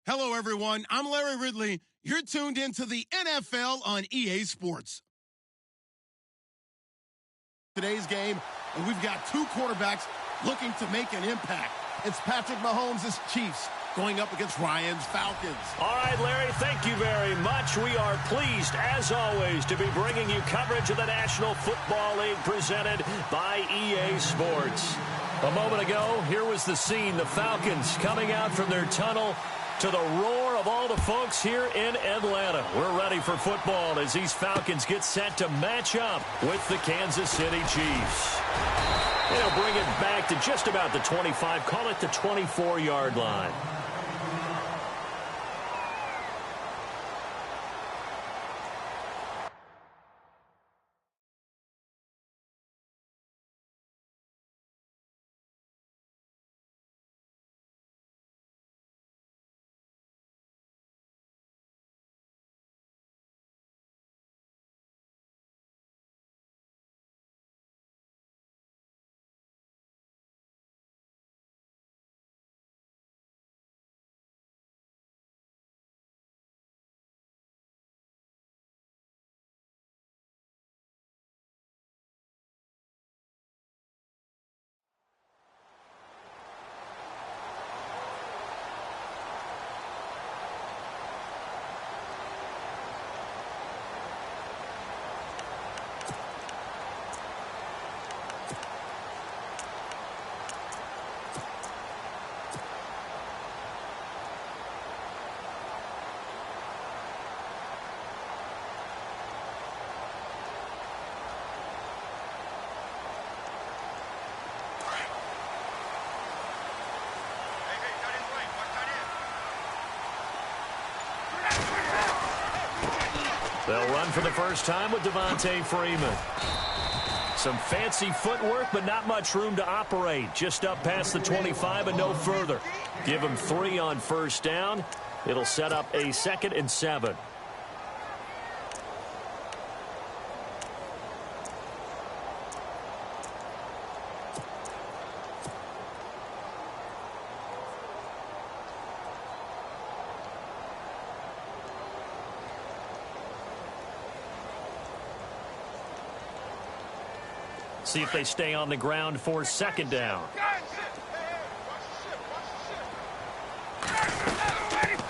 Hello, everyone. I'm Larry Ridley. You're tuned into the NFL on EA Sports. Today's game, and we've got two quarterbacks looking to make an impact. It's Patrick Mahomes' Chiefs going up against Ryan's Falcons. All right, Larry, thank you very much. We are pleased, as always, to be bringing you coverage of the National Football League presented by EA Sports. A moment ago, here was the scene. The Falcons coming out from their tunnel to the roar of all the folks here in Atlanta. We're ready for football as these Falcons get set to match up with the Kansas City Chiefs. They'll bring it back to just about the 25, call it the 24-yard line. They'll run for the first time with Devontae Freeman. Some fancy footwork, but not much room to operate. Just up past the 25 and no further. Give him 3 on first down. It'll set up a 2nd and 7. See if they stay on the ground for 2nd down.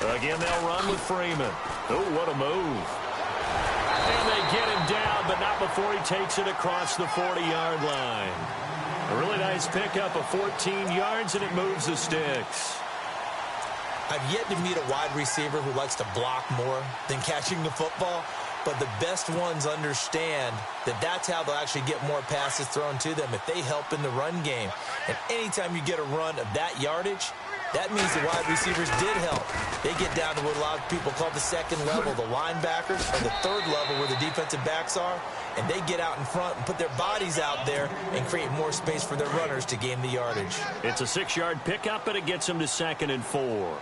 Again, they'll run with Freeman. Oh, what a move. And they get him down, but not before he takes it across the 40-yard line. A really nice pickup of 14 yards, and it moves the sticks. I've yet to meet a wide receiver who likes to block more than catching the football. But the best ones understand that that's how they'll actually get more passes thrown to them if they help in the run game. And anytime you get a run of that yardage, that means the wide receivers did help. They get down to what a lot of people call the 2nd level, the linebackers, or the 3rd level where the defensive backs are, and they get out in front and put their bodies out there and create more space for their runners to gain the yardage. It's a 6-yard pickup, and it gets them to 2nd and 4.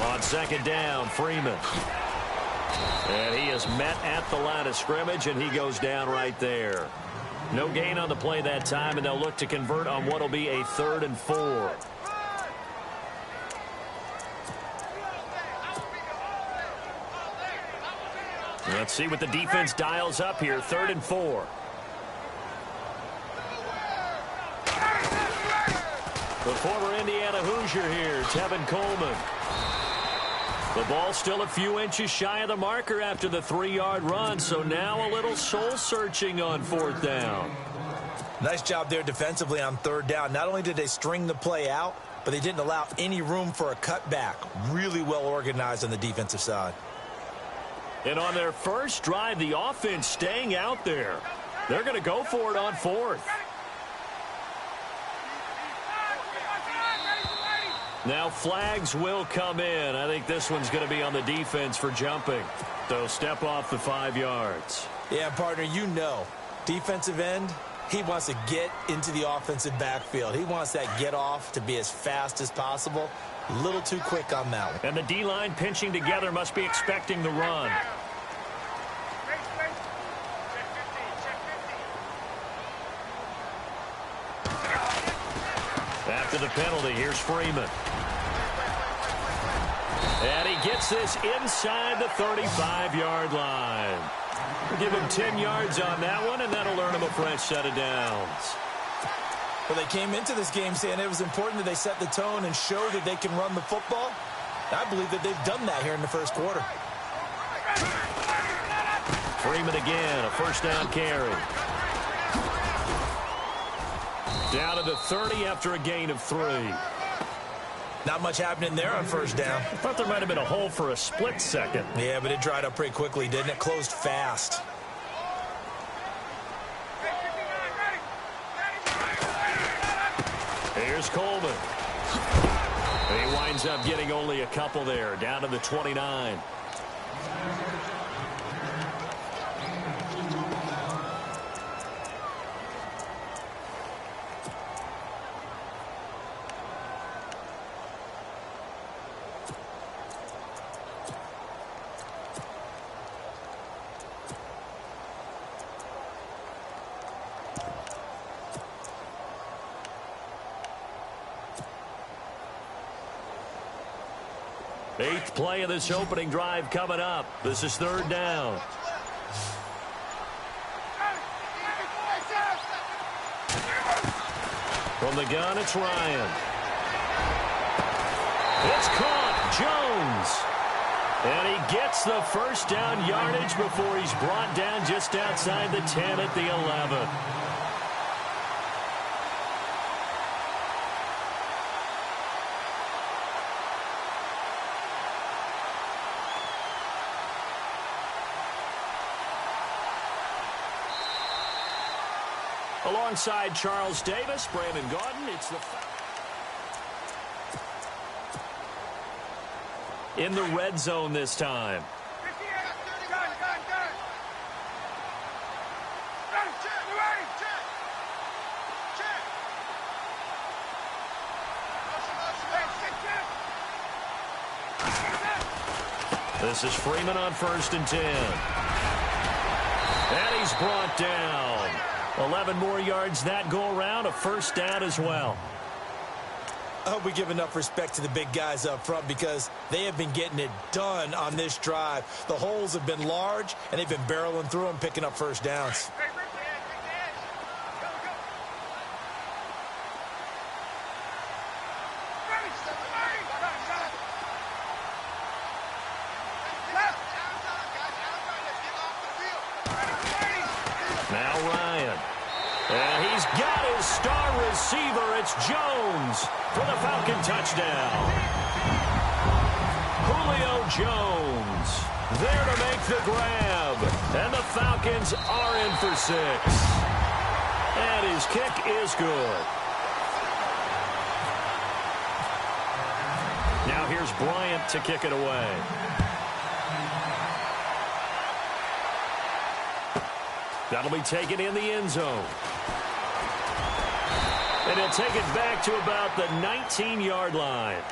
On 2nd down, Freeman. And he is met at the line of scrimmage, and he goes down right there. No gain on the play that time, and they'll look to convert on what will be a 3rd and 4. Let's see what the defense dials up here. 3rd and 4. The former Indiana Hoosier here, Tevin Coleman. The ball still a few inches shy of the marker after the 3-yard run, so now a little soul-searching on 4th down. Nice job there defensively on 3rd down. Not only did they string the play out, but they didn't allow any room for a cutback. Really well organized on the defensive side. And on their first drive, the offense staying out there. They're going to go for it on 4th. Now flags will come in. I think this one's going to be on the defense for jumping. They'll step off the 5 yards. Yeah, partner, you know, defensive end, he wants to get into the offensive backfield. He wants that get off to be as fast as possible. A little too quick on that one. And the D-line pinching together must be expecting the run. the penalty. Here's Freeman. And he gets this inside the 35-yard line. We'll give him 10 yards on that one, and that'll earn him a fresh set of downs. Well, they came into this game saying it was important that they set the tone and show that they can run the football. I believe that they've done that here in the first quarter. Freeman again, a first down carry. Down to the 30 after a gain of 3. Not much happening there on first down. I thought there might have been a hole for a split second. Yeah, but it dried up pretty quickly, didn't it? Closed fast. Here's Coleman. He winds up getting only a couple there, down to the 29. Eighth play of this opening drive coming up. This is third down. From the gun, it's Ryan. It's caught. Jones. And he gets the first down yardage before he's brought down just outside the 10 at the 11. Alongside Charles Davis, Brandon Gaudin, it's the... in the red zone this time. This is Freeman on 1st and 10. And he's brought down. 11 more yards that go around, a first down as well. I hope we give enough respect to the big guys up front because they have been getting it done on this drive. The holes have been large, and they've been barreling through them, picking up first downs. Now Ryan. And he's got his star receiver. It's Jones for the Falcon touchdown. Julio Jones there to make the grab. And the Falcons are in for 6. And his kick is good. Now here's Bryant to kick it away. That'll be taken in the end zone. And he'll take it back to about the 19-yard line.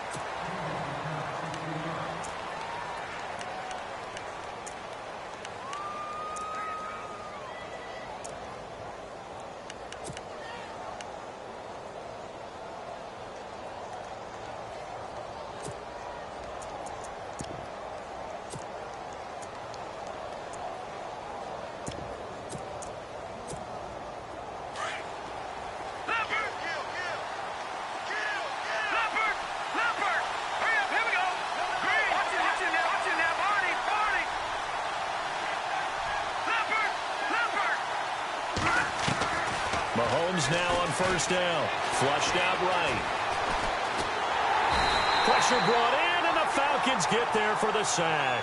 Mahomes now on first down. Flushed out right. Pressure brought in, and the Falcons get there for the sack.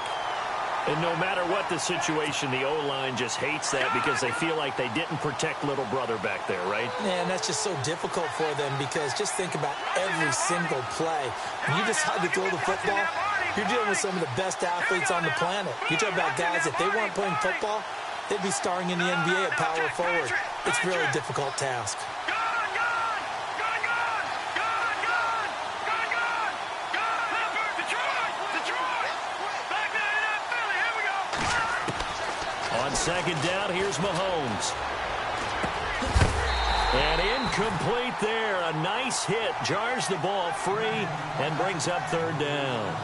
And no matter what the situation, the O-line just hates that because they feel like they didn't protect little brother back there, right? Yeah, and that's just so difficult for them because just think about every single play. When you decide to throw the football, you're dealing with some of the best athletes on the planet. You talk about guys, if they weren't playing football, they'd be starring in the NBA at power forward. It's a really difficult task. On second down, here's Mahomes. And incomplete there. A nice hit. Jars the ball free and brings up third down.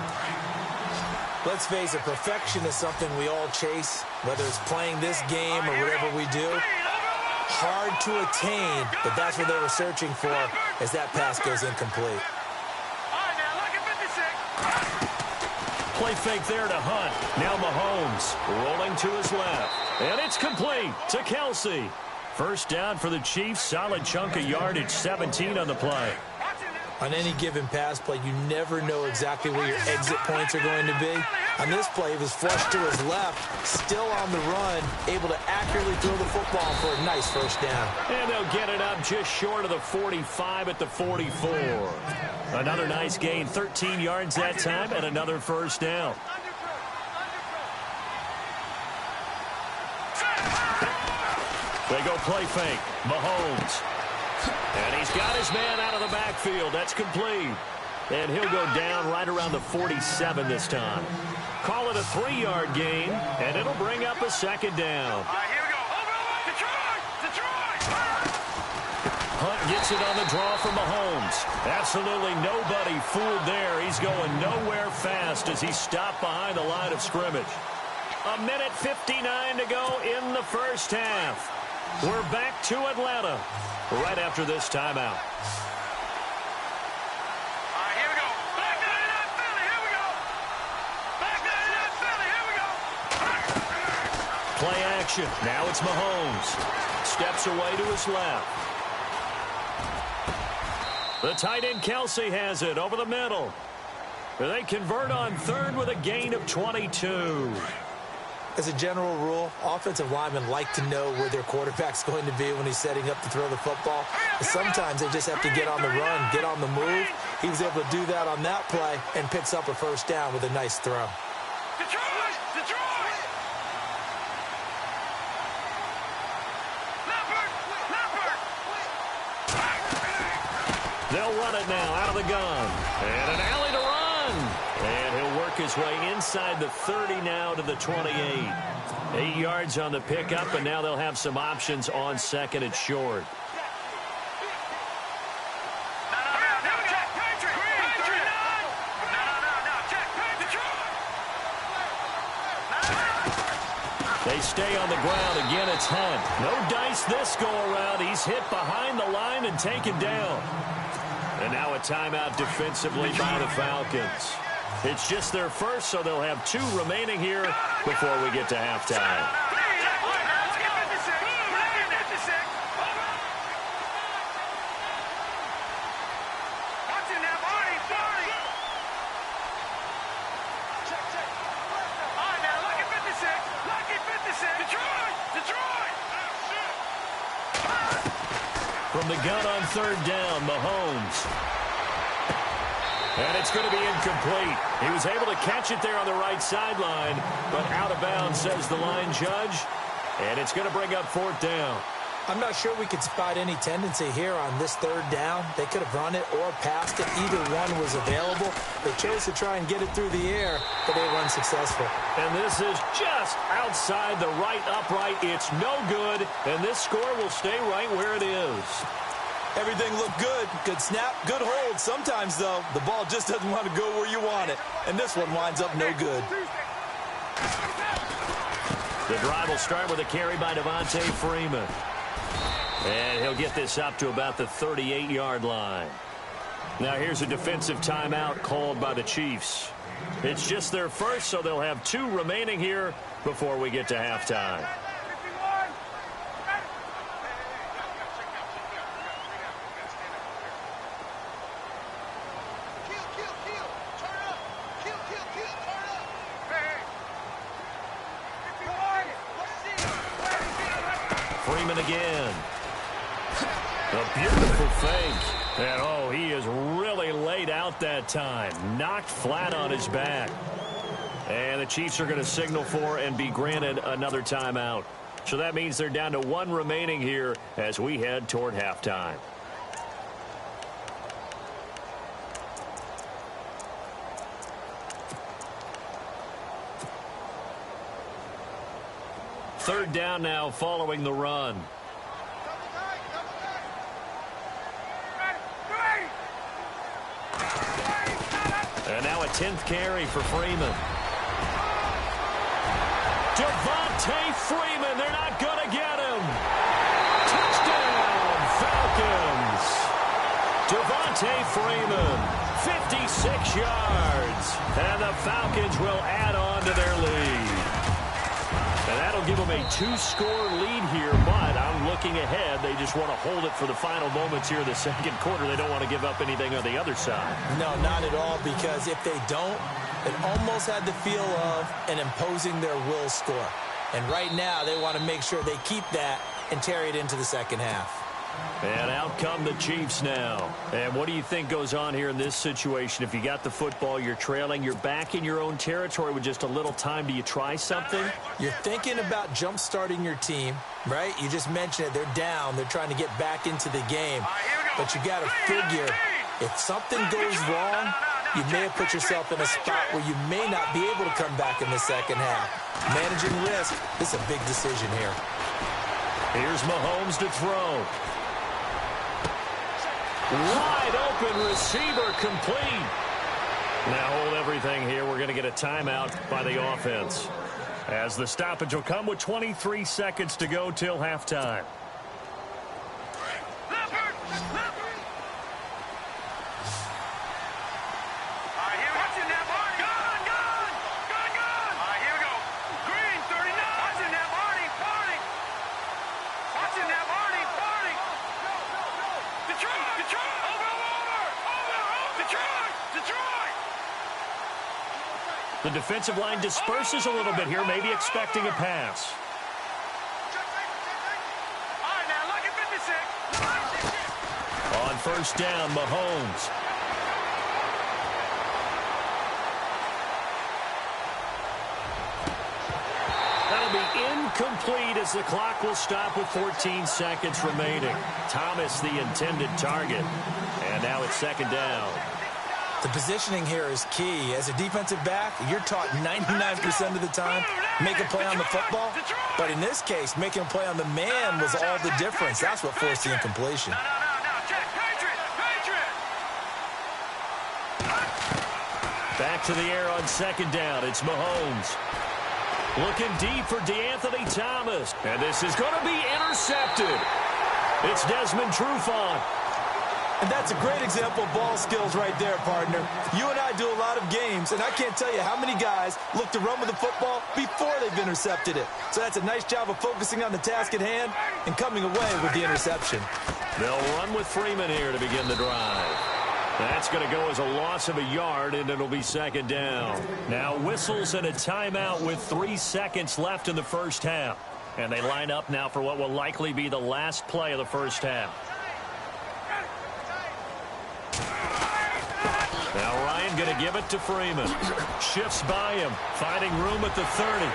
Let's face it, perfection is something we all chase, whether it's playing this game or whatever we do. Hard to attain, but that's what they were searching for as that pass goes incomplete. Play fake there to Hunt. Now Mahomes rolling to his left. And it's complete to Kelsey. First down for the Chiefs. Solid chunk of yardage, 17 on the play. On any given pass play, you never know exactly where your exit points are going to be. On this play, he was flushed to his left, still on the run, able to accurately throw the football for a nice first down. And they'll get it up just short of the 45 at the 44. Another nice gain, 13 yards that time, and another first down. They go play fake. Mahomes. And he's got his man out of the backfield. That's complete. And he'll go down right around the 47 this time. Call it a 3-yard gain, and it'll bring up a second down. Here we go. Detroit! Hunt gets it on the draw from Mahomes. Absolutely nobody fooled there. He's going nowhere fast as he's stopped behind the line of scrimmage. 1:59 to go in the first half. We're back to Atlanta right after this timeout. Here we go. Back to Philly. Here we go. Back to Philly. Here we go. Play action. Now it's Mahomes. Steps away to his left. The tight end Kelsey has it over the middle. They convert on third with a gain of 22. As a general rule, offensive linemen like to know where their quarterback's going to be when he's setting up to throw the football. But sometimes they just have to get on the run, get on the move. He was able to do that on that play and picks up a first down with a nice throw. Detroit! They'll run it now out of the gun. And an alley to run. And he'll work his way inside the 30 now to the 28. 8 yards on the pickup, and now they'll have some options on second and short. They stay on the ground. Again, it's Hunt. No dice this go-around. He's hit behind the line and taken down. And now a timeout defensively by the Falcons. It's just their first, so they'll have 2 remaining here before we get to halftime. From the gun on third down, Mahomes. And it's going to be incomplete. He was able to catch it there on the right sideline, but out of bounds, says the line judge. And it's going to bring up fourth down. I'm not sure we could spot any tendency here on this third down. They could have run it or passed it. Either one was available. They chose to try and get it through the air, but they were unsuccessful. And this is just outside the right upright. It's no good, and this score will stay right where it is. Everything looked good. Good snap, good hold. Sometimes, though, the ball just doesn't want to go where you want it. And this one winds up no good. The drive will start with a carry by Devontae Freeman. And he'll get this up to about the 38-yard line. Now here's a defensive timeout called by the Chiefs. It's just their first, so they'll have 2 remaining here before we get to halftime. Freeman again. A beautiful fake. And, oh, he is really laid out that time. Knocked flat on his back. And the Chiefs are going to signal for and be granted another timeout. So that means they're down to 1 remaining here as we head toward halftime. Third down now following the run. 10th carry for Freeman. Devontae Freeman, they're not going to get him. Touchdown, Falcons. Devontae Freeman, 56 yards. And the Falcons will add on to their lead. And that'll give them a 2-score lead here, but I'm looking ahead. They just want to hold it for the final moments here in the second quarter. They don't want to give up anything on the other side. No, not at all, because if they don't, it almost had the feel of an imposing their will score. And right now, they want to make sure they keep that and carry it into the second half. And out come the Chiefs now. And what do you think goes on here in this situation? If you got the football, you're trailing, you're back in your own territory with just a little time. Do you try something? You're thinking about jump-starting your team, right? You just mentioned it. They're down. They're trying to get back into the game. But you got to figure, if something goes wrong, you may have put yourself in a spot where you may not be able to come back in the second half. Managing risk, this is a big decision here. Here's Mahomes to throw. Wide open receiver complete. Now hold everything here. We're going to get a timeout by the offense, as the stoppage will come with 23 seconds to go till halftime. The defensive line disperses a little bit here, maybe expecting a pass. On first down, Mahomes. That'll be incomplete as the clock will stop with 14 seconds remaining. Thomas, the intended target. And now it's second down. The positioning here is key. As a defensive back, you're taught 99% of the time, make a play on the football. But in this case, making a play on the man was all the difference. That's what forced the incompletion. Back to the air on second down. It's Mahomes. Looking deep for DeAnthony Thomas. And this is going to be intercepted. It's Desmond Trufant. And that's a great example of ball skills right there, partner. You and I do a lot of games, and I can't tell you how many guys look to run with the football before they've intercepted it. So that's a nice job of focusing on the task at hand and coming away with the interception. They'll run with Freeman here to begin the drive. That's going to go as a loss of a yard, and it'll be second down. Now whistles and a timeout with 3 seconds left in the first half. And they line up now for what will likely be the last play of the first half. Now Ryan going to give it to Freeman. Shifts by him, finding room at the 30.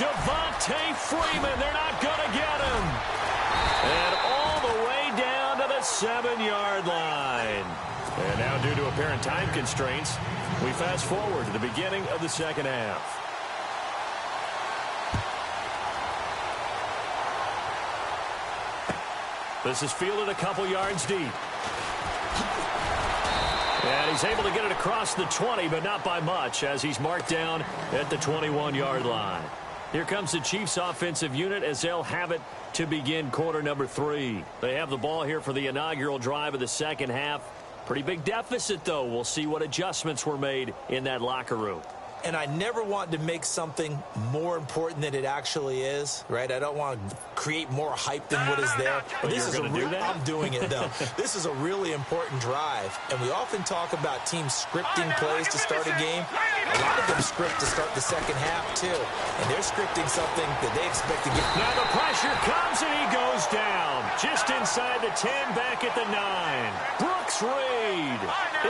Devontae Freeman, they're not going to get him. And all the way down to the 7-yard line. And now due to apparent time constraints, we fast forward to the beginning of the second half. This is fielded a couple yards deep. And he's able to get it across the 20, but not by much, as he's marked down at the 21-yard line. Here comes the Chiefs offensive unit as they'll have it to begin quarter number 3. They have the ball here for the inaugural drive of the second half. Pretty big deficit, though. We'll see what adjustments were made in that locker room. And I never want to make something more important than it actually is, right? I don't want to create more hype than what is there. But this is I'm doing it, though. This is a really important drive. And we often talk about teams scripting plays to start a game. A lot of them script to start the second half, too. And they're scripting something that they expect to get. Now the pressure comes, and he goes down. Just inside the 10, back at the 9. Brooks Reed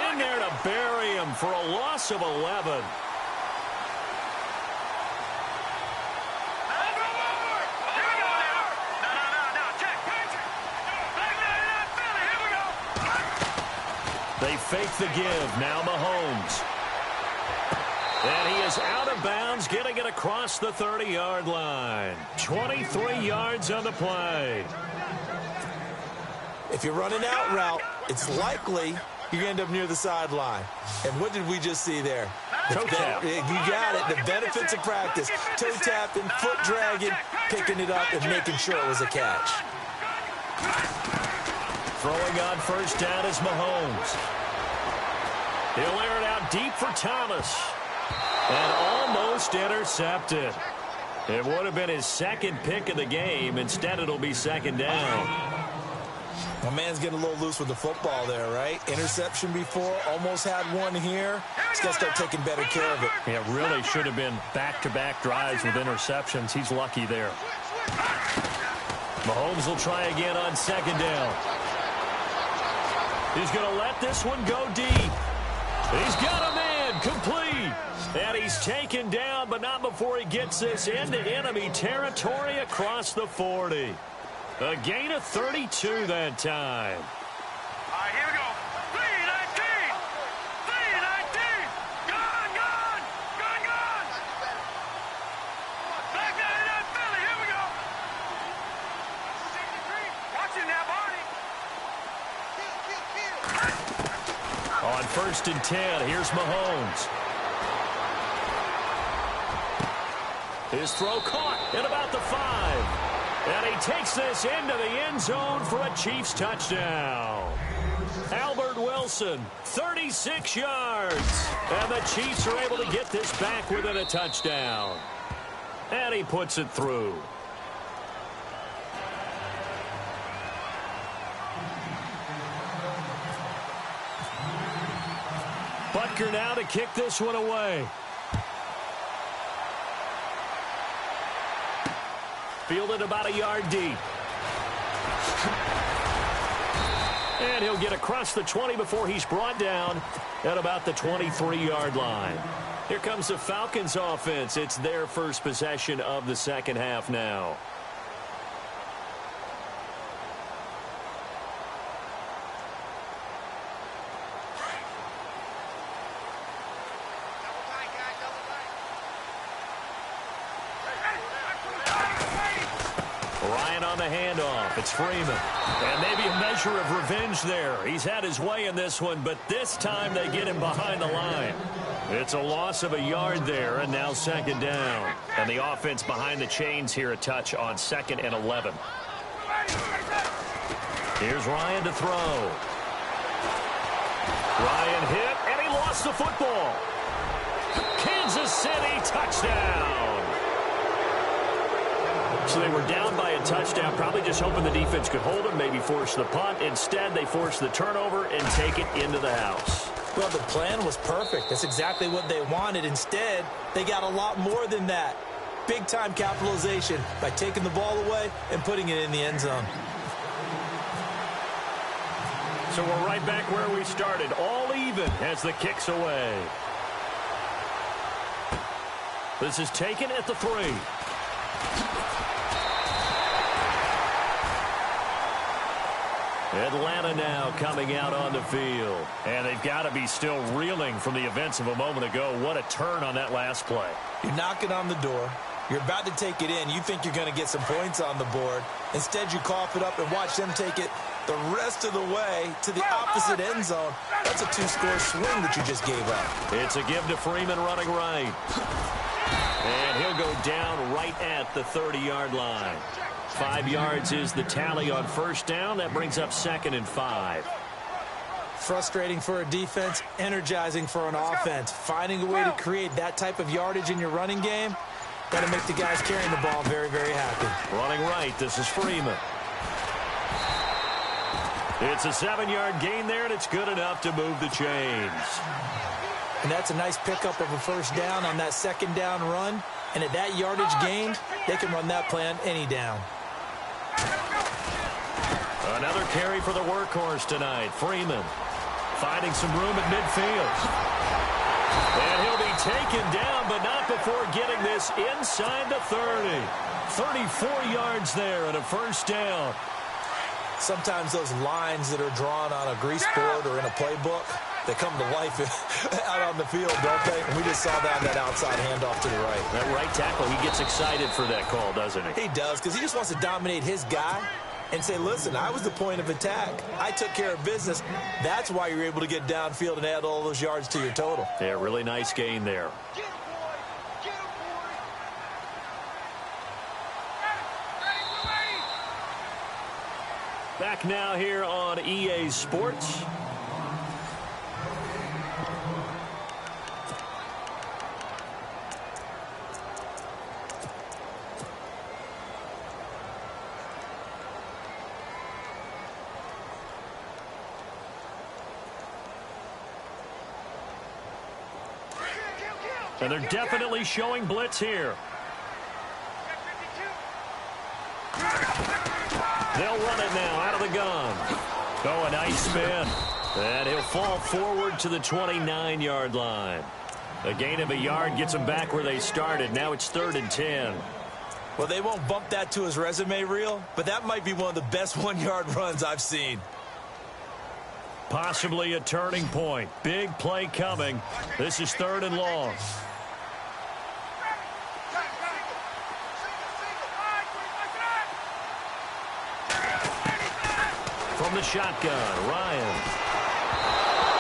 in there to bury him for a loss of 11. They fake the give. Now Mahomes. And he is out of bounds, getting it across the 30-yard line. 23 yards on the play. If you're running out route, it's likely you end up near the sideline. And what did we just see there? Toe tap. You got it. The benefits of practice. Toe tapping, foot dragging, picking it up, and making sure it was a catch. Throwing on first down is Mahomes. He'll air it out deep for Thomas. And almost intercepted. It would have been his second pick of the game. Instead, it'll be second down. My man's getting a little loose with the football there, right? Interception before, almost had one here. He's got to start taking better care of it. Yeah, really should have been back-to-back drives with interceptions. He's lucky there. Mahomes will try again on second down. He's going to let this one go deep. He's got a man complete. And he's taken down, but not before he gets this into enemy territory across the 40. A gain of 32 that time. All right, here we go. 3-19. 3-19. Gone. Back down in that Philly. Here we go. Watch it now, Barney. On first and 10, here's Mahomes. His throw caught at about the 5. And he takes this into the end zone for a Chiefs touchdown. Albert Wilson, 36 yards. And the Chiefs are able to get this back within a touchdown. And he puts it through. Butker now to kick this one away. Fielded about a yard deep. And he'll get across the 20 before he's brought down at about the 23-yard line. Here comes the Falcons offense. It's their first possession of the second half now. On the handoff, it's Freeman. And maybe a measure of revenge there. He's had his way in this one, but this time they get him behind the line. It's a loss of a yard there, and now second down. And the offense behind the chains here, a touch on 2nd and 11. Here's Ryan to throw. Ryan hit, and he lost the football. Kansas City touchdown. So they were down by a touchdown, probably just hoping the defense could hold them, maybe force the punt. Instead, they forced the turnover and take it into the house. Well, the plan was perfect. That's exactly what they wanted. Instead, they got a lot more than that. Big-time capitalization by taking the ball away and putting it in the end zone. So we're right back where we started, all even as the kick's away. This is taken at the 3. Atlanta now coming out on the field. And they've got to be still reeling from the events of a moment ago. What a turn on that last play. You're knocking on the door. You're about to take it in. You think you're going to get some points on the board. Instead, you cough it up and watch them take it the rest of the way to the opposite end zone. That's a 2-score swing that you just gave up. It's a give to Freeman running right. And he'll go down right at the 30-yard line. 5 yards is the tally on first down. That brings up 2nd and 5. Frustrating for a defense, energizing for an offense. Finding a way to create that type of yardage in your running game, got to make the guys carrying the ball very, very happy. Running right, this is Freeman. It's a 7-yard gain there, and it's good enough to move the chains. And that's a nice pickup of a first down on that second down run. And at that yardage gained, they can run that play on any down. Another carry for the workhorse tonight. Freeman finding some room at midfield. And he'll be taken down, but not before getting this inside the 30. 34 yards there and a first down. Sometimes those lines that are drawn on a grease board or in a playbook, they come to life out on the field, don't they? And we just saw that on that outside handoff to the right. That right tackle, he gets excited for that call, doesn't he? He does, because he just wants to dominate his guy. and say, listen, I was the point of attack. I took care of business. That's why you're able to get downfield and add all those yards to your total. Yeah, really nice gain there. Back now here on EA Sports. And they're definitely showing blitz here. They'll run it now out of the gun. Oh, a nice spin. And he'll fall forward to the 29-yard line. A gain of a yard gets them back where they started. Now it's 3rd and 10. Well, they won't bump that to his resume reel, but that might be one of the best one-yard runs I've seen. Possibly a turning point. Big play coming. This is 3rd and long. From the shotgun, Ryan.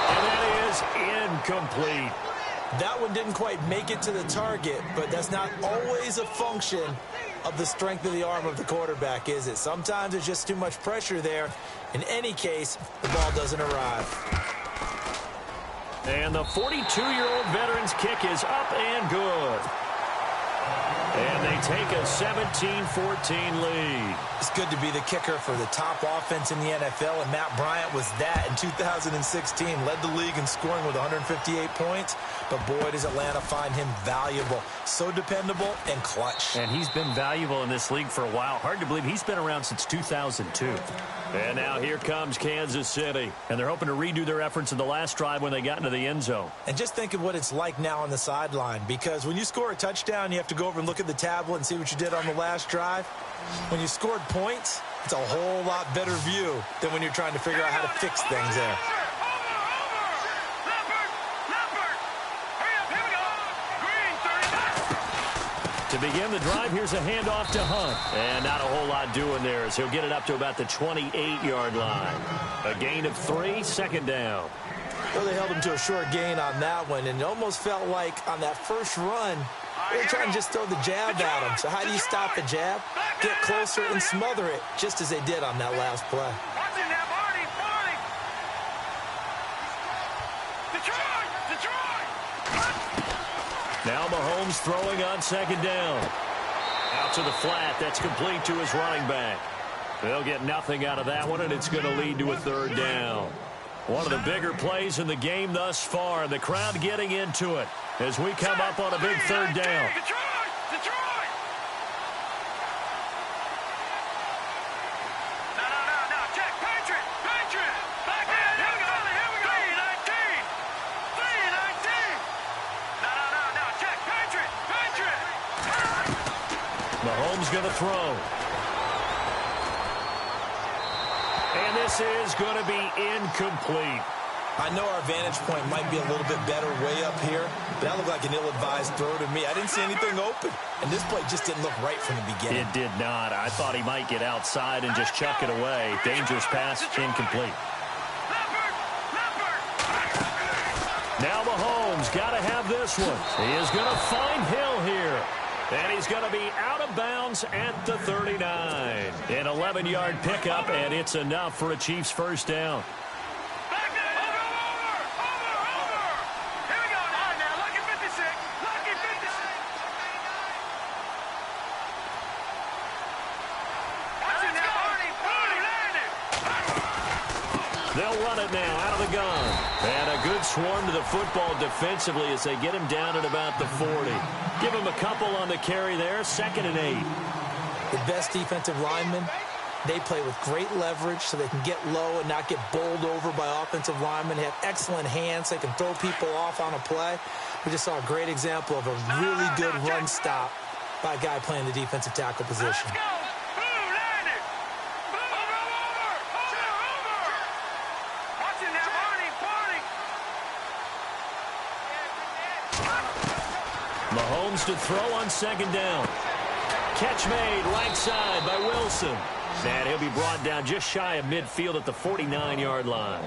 And that is incomplete. That one didn't quite make it to the target, but that's not always a function of the strength of the arm of the quarterback, is it? Sometimes there's just too much pressure there. In any case, the ball doesn't arrive. And the 42-year-old veteran's kick is up and good. And they take a 17-14 lead. It's good to be the kicker for the top offense in the NFL, and Matt Bryant was that in 2016. Led the league in scoring with 158 points, but boy, does Atlanta find him valuable. So dependable and clutch. And he's been valuable in this league for a while. Hard to believe he's been around since 2002. And now here comes Kansas City. And they're hoping to redo their efforts in the last drive when they got into the end zone. And just think of what it's like now on the sideline, because when you score a touchdown, you have to go over and look at the tablet and see what you did on the last drive. When you scored points, it's a whole lot better view than when you're trying to figure out how to fix things there. To begin the drive, here's a handoff to Hunt. And not a whole lot doing there as he'll get it up to about the 28-yard line. A gain of 3, 2nd down. Well, they held him to a short gain on that one, and it almost felt like on that first run, they were trying to just throw the jab at him. So how do you stop the jab? Get closer and smother it, just as they did on that last play. Now Mahomes throwing on 2nd down. Out to the flat. That's complete to his running back. They'll get nothing out of that one, and it's going to lead to a 3rd down. One of the bigger plays in the game thus far. The crowd getting into it as we come up on a big 3rd down. Mahomes going to throw. And this is going to be incomplete. I know our vantage point might be a little bit better way up here, but that looked like an ill-advised throw to me. I didn't see anything open, and this play just didn't look right from the beginning. It did not. I thought he might get outside and just chuck it away. Dangerous pass, incomplete. Now Mahomes got to have this one. He is going to find Hill here. And he's going to be out of bounds at the 39. An 11-yard pickup, and it's enough for a Chiefs 1st down. They'll run it now out of the gun. And a good swarm to the football defensively as they get him down at about the 40. Give him a couple on the carry there. 2nd and 8. The best defensive linemen, they play with great leverage so they can get low and not get bowled over by offensive linemen. They have excellent hands. They can throw people off on a play. We just saw a great example of a really good run stop by a guy playing the defensive tackle position. Mahomes to throw on 2nd down. Catch made right side by Wilson. And he'll be brought down just shy of midfield at the 49-yard line.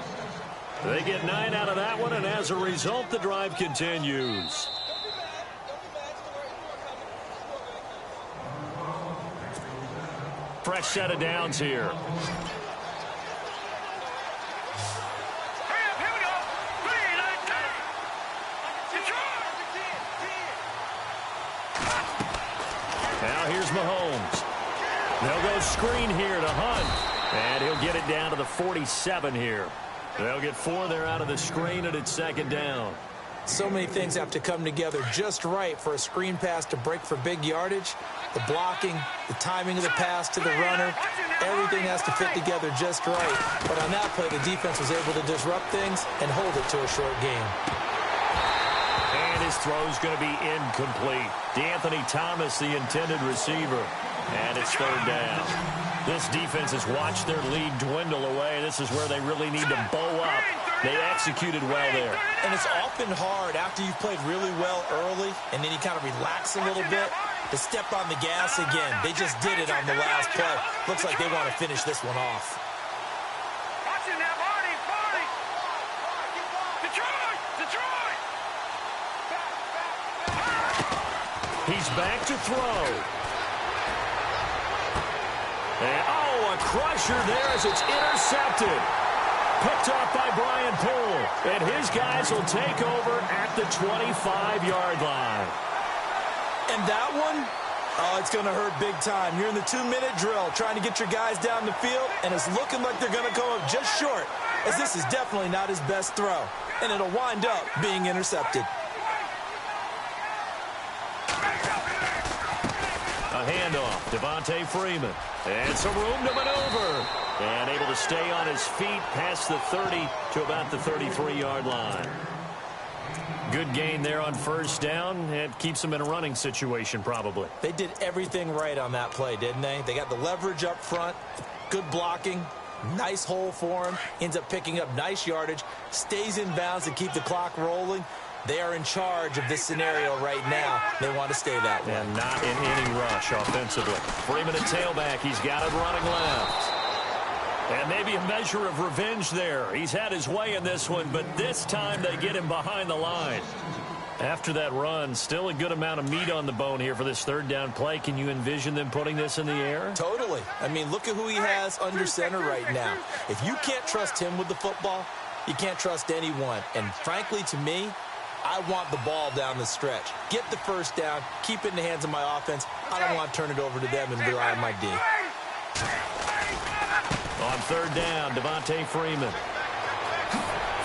They get 9 out of that one, and as a result, the drive continues. Fresh set of downs here. Now here's Mahomes. They'll go screen here to Hunt. And he'll get it down to the 47 here. They'll get 4 there out of the screen, and it's second down. So many things have to come together just right for a screen pass to break for big yardage. The blocking, the timing of the pass to the runner, everything has to fit together just right. But on that play, the defense was able to disrupt things and hold it to a short game. And his throw's going to be incomplete. DeAnthony Thomas, the intended receiver. And it's third down. This defense has watched their lead dwindle away. This is where they really need to bow up. They executed well there. And it's often hard after you've played really well early and then you kind of relax a little bit to step on the gas again. They just did it on the last play. Looks like they want to finish this one off. Watching that body. Detroit. He's back to throw. And, a crusher there as it's intercepted. Picked off by Brian Poole. And his guys will take over at the 25-yard line. And that one, it's going to hurt big time. You're in the 2-minute drill trying to get your guys down the field, and it's looking like they're going to come up just short, as this is definitely not his best throw. And it'll wind up being intercepted. A handoff, Devontae Freeman. And some room to maneuver. And able to stay on his feet past the 30 to about the 33-yard line. Good gain there on first down. It keeps them in a running situation probably. They did everything right on that play, didn't they? They got the leverage up front, good blocking, nice hole for him, ends up picking up nice yardage, stays in bounds to keep the clock rolling. They are in charge of this scenario right now. They want to stay that way. And not in any rush offensively. Freeman at tailback. He's got it running left. And maybe a measure of revenge there. He's had his way in this one, but this time they get him behind the line. After that run, still a good amount of meat on the bone here for this third down play. Can you envision them putting this in the air? Totally. I mean, look at who he has under center right now. If you can't trust him with the football, you can't trust anyone. And frankly, to me, I want the ball down the stretch. Get the first down, keep it in the hands of my offense. I don't want to turn it over to them and rely on my D. On third down, Devontae Freeman.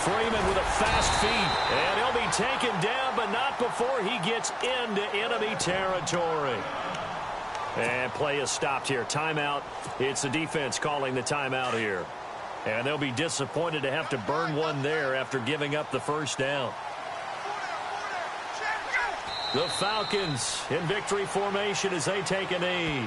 Freeman with a fast feet, and he'll be taken down, but not before he gets into enemy territory. And play is stopped here. Timeout. It's the defense calling the timeout here. And they'll be disappointed to have to burn one there after giving up the first down. The Falcons in victory formation as they take a knee.